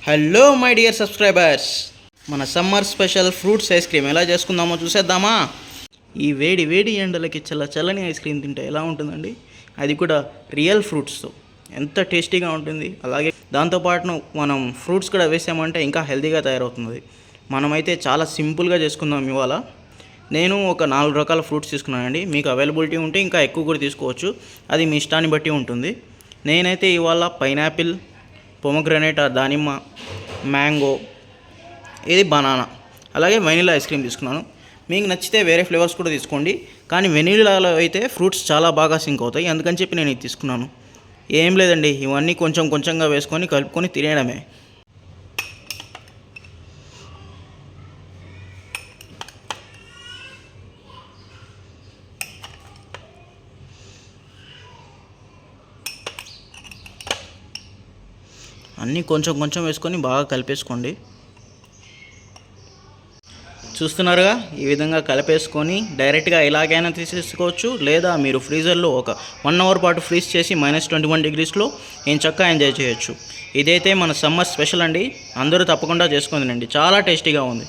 Hello my dear subscribers, మన summer special fruits ice cream ఎలా చేసుకుందామో చూసేద్దామా. ఈ వేడి వేడి ఎండలకి చల్లని ఐస్ క్రీమ్ తింటే ఎలా ఉంటుందండి, అది కూడా రియల్ ఫ్రూట్స్తో ఎంత టేస్టీగా ఉంటుంది. అలాగే దాంతోపాటు మనం ఫ్రూట్స్ కూడా వేసామంటే ఇంకా హెల్తీగా తయారవుతుంది. మనమైతే చాలా సింపుల్గా చేసుకుందాం ఇవాళ. నేను ఒక 4 రకాల ఫ్రూట్స్ తీసుకున్నానండి. మీకు అవైలబిలిటీ ఉంటే ఇంకా ఎక్కువ కూడా తీసుకోవచ్చు, అది మీ ఇష్టాన్ని బట్టి ఉంటుంది. నేనైతే ఇవాళ పైనాపిల్, పొమగ్రనేట్ దానిమ్మ, మ్యాంగో, ఇది బనానా, అలాగే వెనీలా ఐస్ క్రీమ్ తీసుకున్నాను. మీకు నచ్చితే వేరే ఫ్లేవర్స్ కూడా తీసుకోండి, కానీ వెనీలాలో అయితే ఫ్రూట్స్ చాలా బాగా సింక్ అవుతాయి, అందుకని చెప్పి నేను ఇది తీసుకున్నాను. ఏం లేదండి, ఇవన్నీ కొంచెం కొంచెంగా వేసుకొని కలుపుకొని తినేయడమే. అన్నీ కొంచెం కొంచెం వేసుకొని బాగా కలిపేసుకోండి. చూస్తున్నారుగా, ఈ విధంగా కలిపేసుకొని డైరెక్ట్గా ఇలాగైనా తీసేసుకోవచ్చు, లేదా మీరు ఫ్రీజర్లో ఒక 1 అవర్ పాటు ఫ్రీజ్ చేసి -21 డిగ్రీస్లో నేను చక్కగా ఎంజాయ్ చేయొచ్చు. ఇదైతే మన సమ్మర్ స్పెషల్ అండి, అందరూ తప్పకుండా చేసుకుందండి, చాలా టేస్టీగా ఉంది.